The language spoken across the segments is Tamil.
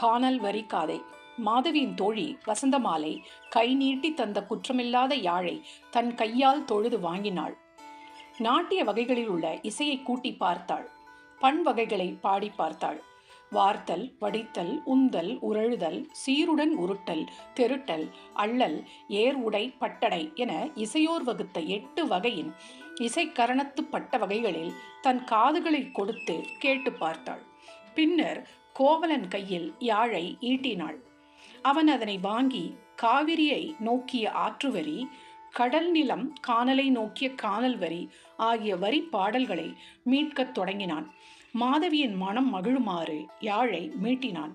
கானல் வரி காதை. மாதவியின் தோழி வசந்தமாலை கை நீட்டி தந்த குற்றமில்லாத யாழை தன் கையால் தொழுது வாங்கினாள். நாட்டிய வகைகளில் உள்ள இசையை கூட்டி பார்த்தாள். பண் வகைகளை பாடி பார்த்தாள். வார்த்தல், வடித்தல், உந்தல், உரழுதல், சீருடன் உருட்டல், தெருட்டல், அள்ளல், ஏர் உடை, பட்டடை என இசையோர் வகுத்த 8 வகையின் இசைக்கரணத்து பட்ட வகைகளில் தன் காதுகளை கொடுத்து கேட்டு பார்த்தாள். பின்னர் கோவலன் கையில் யாழை ஈட்டினாள். அவன் அதனை வாங்கி காவிரியை நோக்கிய ஆற்றுவரி, கடல் நிலம் கானலை நோக்கிய கானல் வரி ஆகிய வரி பாடல்களை மீட்கத் தொடங்கினான். மாதவியின் மனம் மகிழுமாறு யாழை மீட்டினான்.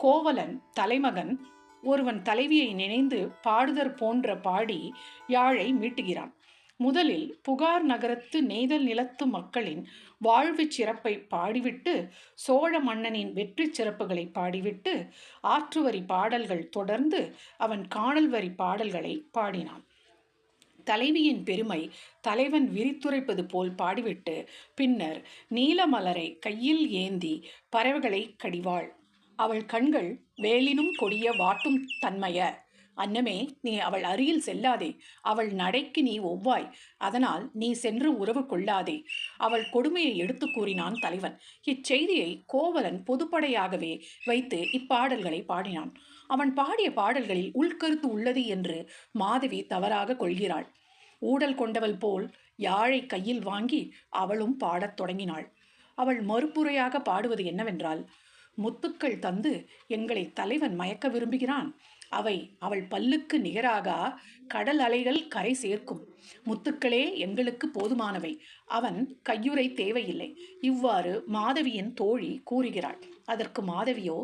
கோவலன் தலைமகன் ஒருவன் தலைவியை நினைந்து பாடுதற் போன்ற பாடி யாழை மீட்டுகிறான். முதலில் புகார் நகரத்து நெய்தல் நிலத்து மக்களின் வாழ்வு சிறப்பை பாடிவிட்டு, சோழ மன்னனின் வெற்றி சிறப்புகளை பாடிவிட்டு, ஆற்றுவரி பாடல்கள் தொடர்ந்து அவன் கானல் வரி பாடல்களை பாடினான். தலைவியின் பெருமை தலைவன் விரித்துரைப்பது போல் பாடிவிட்டு, பின்னர் நீலமலரை கையில் ஏந்தி பறவைகளை கடிவாள். அவள் கண்கள் வேலினும் கொடிய வாட்டும் தன்மைய. அன்னமே, நீ அவள் அருகில் செல்லாதே. அவள் நடைக்கு நீ ஒவ்வாய். அதனால் நீ சென்று உறவு கொள்ளாதே. அவள் கொடுமையை எடுத்து கூறினான் தலைவன். இச்செய்தியை கோவலன் பொதுப்படையாகவே வைத்து இப்பாடல்களை பாடினான். அவன் பாடிய பாடல்களில் உள்கருத்து உள்ளது என்று மாதவி தவறாக கொள்கிறாள். ஊடல் கொண்டவள் போல் யாழை கையில் வாங்கி அவளும் பாடத் தொடங்கினாள். அவள் மறுப்புரையாக பாடுவது என்னவென்றால், முத்துக்கள் தந்து எங்களை தலைவன் மயக்க விரும்புகிறான். அவை அவள் பல்லுக்கு நிகராக கடல் அலைகள் கரை சேர்க்கும். முத்துக்களே எங்களுக்கு போதுமானவை. அவன் கையுறை தேவையில்லை. இவ்வாறு மாதவியின் தோழி கூறுகிறாள். அதற்கு மாதவியோ,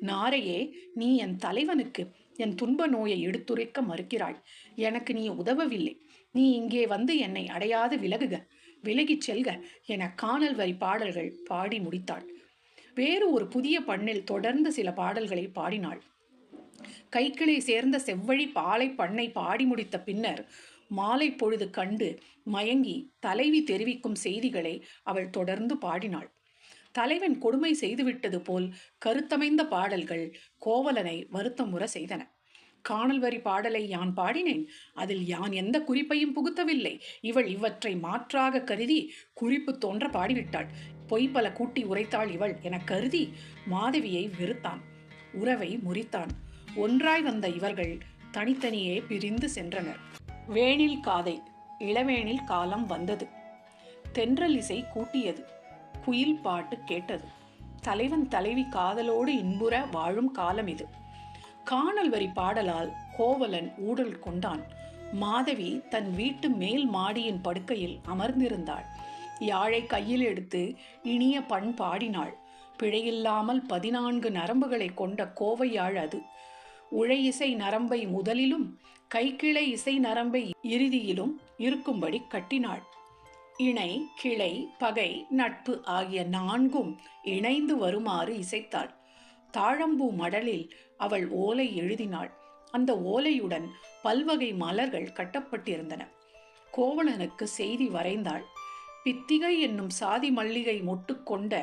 நாரையே, நீ என் தலைவனுக்கு என் துன்ப நோயை எடுத்துரைக்க மறுக்கிறாய். எனக்கு நீ உதவவில்லை. நீ இங்கே வந்து என்னை அடையாது விலகுக, விலகிச் செல்க என கானல் வரி பாடல்கள் பாடி முடித்தாள். வேறு ஒரு புதிய பண்ணில் தொடர்ந்து சில பாடல்களை பாடினாள். கைக்கிளை சேர்ந்த செவ்வழி பாலை பண்ணை பாடி முடித்த பின்னர் மாலை பொழுது கண்டு மயங்கி தலைவி தெரிவிக்கும் செய்திகளை அவள் தொடர்ந்து பாடினாள். தலைவன் கொடுமை செய்துவிட்டது போல் கருத்தமைந்த பாடல்கள் கோவலனை வருத்தமுற செய்தன. கானல் வரி பாடலை யான் பாடினேன். அதில் யான் எந்த குறிப்பையும் புகுத்தவில்லை. இவள் இவற்றை மாற்றாக கருதி குறிப்பு தோன்ற பாடிவிட்டாள். பொய் பல கூட்டி உரைத்தாள் இவள் என கருதி மாதவியை வெறுத்தான். உறவை முறித்தான். ஒன்றாய் வந்த இவர்கள் தனித்தனியே பிரிந்து சென்றனர். வேனில் காதை. இளவேனில் காலம் வந்தது. தென்றல் இசை கூட்டியது. குயில் பாட்டு கேட்டது. தலைவன் தலைவி காதலோடு இன்புற வாழும் காலம் இது. கானல் வரி பாடலால் கோவலன் ஊடல் கொண்டான். மாதவி தன் வீட்டு மேல் மாடியின் படுக்கையில் அமர்ந்திருந்தாள். யாழை கையில் எடுத்து இனிய பண் பாடினாள். பிழையில்லாமல் 14 நரம்புகளை கொண்ட கோவை யாழ் அது. உழை இசை நரம்பை முதலிலும் கைக்கிளை இசை நரம்பை இறுதியிலும் இருக்கும்படி கட்டினாள். இணை, கிளை, பகை, நட்பு ஆகிய 4ம் இணைந்து வருமாறு இசைத்தாள். தாழம்பூ மடலில் அவள் ஓலை எழுதினாள். அந்த ஓலையுடன் பல்வகை மலர்கள் கட்டப்பட்டிருந்தன. கோவலனுக்கு செய்தி வரைந்தாள். பித்திகை என்னும் சாதி மல்லிகை மொட்டு கொண்ட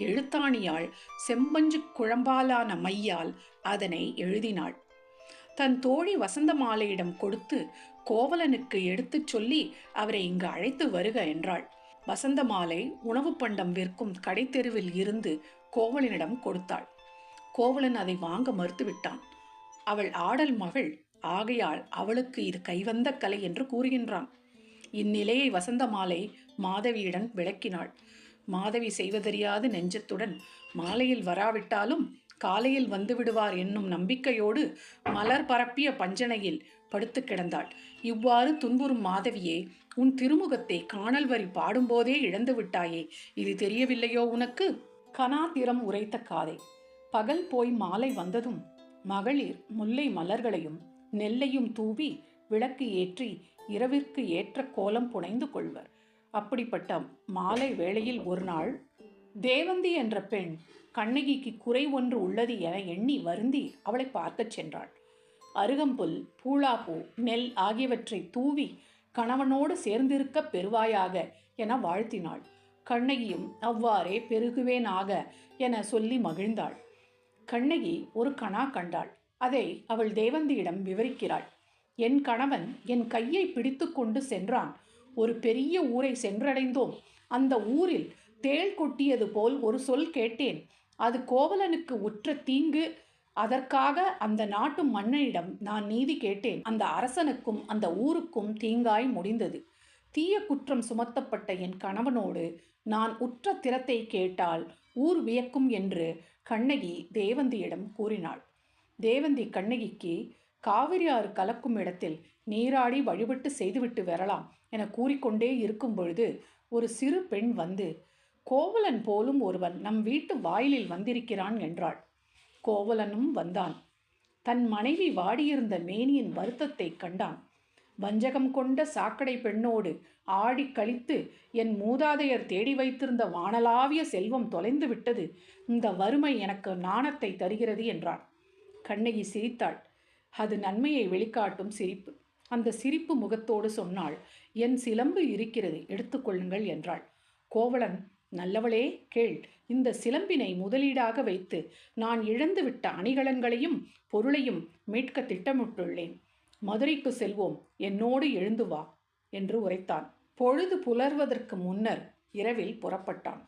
எழுத்தாணியால் செம்பஞ்சு குழம்பாலான மையால் அதனை எழுதினாள். தன் தோழி வசந்தமாலையிடம் கொடுத்து கோவலனுக்கு எடுத்துச் சொல்லி அவரை இங்கு அழைத்து வருக என்றாள். வசந்தமாலை உணவு பண்டம் விற்கும் கடைத்தெருவில் இருந்து கோவலனிடம் கொடுத்தாள். கோவலன் அதை வாங்க மறுத்துவிட்டான். அவள் ஆடல் மகள் ஆகையால் அவளுக்கு இது கைவந்த கலை என்று கூறுகின்றான். இந்நிலையை வசந்தமாலை மாதவியிடம் விளக்கினாள். மாதவி செய்வதறியாது நெஞ்சத்துடன் மாலையில் வராவிட்டாலும் காலையில் வந்து விடுவார் என்னும் நம்பிக்கையோடு மலர் பரப்பிய பஞ்சனையில் படுத்து கிடந்தாள். இவ்வாறு துன்புறும் மாதவியே, உன் திருமுகத்தை கானல் வரி பாடும்போதே இழந்து விட்டாயே, இது தெரியவில்லையோ உனக்கு? கனாத்திரம் உரைத்த காதை. பகல் போய் மாலை வந்ததும் மகளிர் முல்லை மலர்களையும் நெல்லையும் தூவி விளக்கு ஏற்றி இரவிற்கு ஏற்ற கோலம் புனைந்து கொள்வர். அப்படிப்பட்ட மாலை வேளையில் ஒரு நாள் தேவந்தி என்ற பெண் கண்ணகிக்கு குறை ஒன்று உள்ளது என எண்ணி வருந்தி அவளை பார்க்கச் சென்றாள். அருகம்புல், பூளாப்பூ, நெல் ஆகியவற்றை தூவி கணவனோடு சேர்ந்திருக்க பெறுவாயாக என வாழ்த்தினாள். கண்ணகியும் அவ்வாறே பெருகுவேனாக என சொல்லி மகிழ்ந்தாள். கண்ணகி ஒரு கனா கண்டாள். அதை அவள் தேவந்தியிடம் விவரிக்கிறாள். என் கணவன் என் கையை பிடித்து கொண்டு சென்றான். ஒரு பெரிய ஊரை சென்றடைந்தோம். அந்த ஊரில் தேள் கொட்டியது போல் ஒரு சொல் கேட்டேன். அது கோவலனுக்கு உற்ற தீங்கு. அதற்காக அந்த நாட்டு மன்னனிடம் நான் நீதி கேட்டேன். அந்த அரசனுக்கும் அந்த ஊருக்கும் தீங்காய் முடிந்தது. தீய குற்றம் சுமத்தப்பட்ட என் கணவனோடு நான் உற்ற திறத்தை கேட்டால் ஊர் வியக்கும் என்று கண்ணகி தேவந்தியிடம் கூறினாள். தேவந்தி கண்ணகிக்கு காவிரி ஆறு கலக்கும் இடத்தில் நீராடி வழிபட்டு செய்துவிட்டு வரலாம் என கூறிக்கொண்டே இருக்கும் பொழுது ஒரு சிறு பெண் வந்து, கோவலன் போலும் ஒருவன் நம் வீட்டு வாயிலில் வந்திருக்கிறான் என்றாள். கோவலனும் வந்தான். தன் மனைவி வாடியிருந்த மேனியின் வருத்தத்தை கண்டான். வஞ்சகம் கொண்ட சாக்கடை பெண்ணோடு ஆடி கழித்து என் மூதாதையர் தேடி வைத்திருந்த வானலாவிய செல்வம் தொலைந்து விட்டது. இந்த வறுமை எனக்கு நாணத்தை தருகிறது என்றான். கண்ணகி சிரித்தாள். அது நன்மையை வெளிக்காட்டும் சிரிப்பு. அந்த சிரிப்பு முகத்தோடு சொன்னாள், என் சிலம்பு இருக்கிறது, எடுத்துக்கொள்ளுங்கள் என்றாள். கோவலன், நல்லவளே கேள், இந்த சிலம்பினை முதலீடாக வைத்து நான் இழந்துவிட்ட அணிகலன்களையும் பொருளையும் மீட்க திட்டமிட்டுள்ளேன். மதுரைக்கு செல்வோம், என்னோடு எழுந்து வா என்று உரைத்தான். பொழுது புலர்வதற்கு முன்னர் இரவில் புறப்பட்டான்.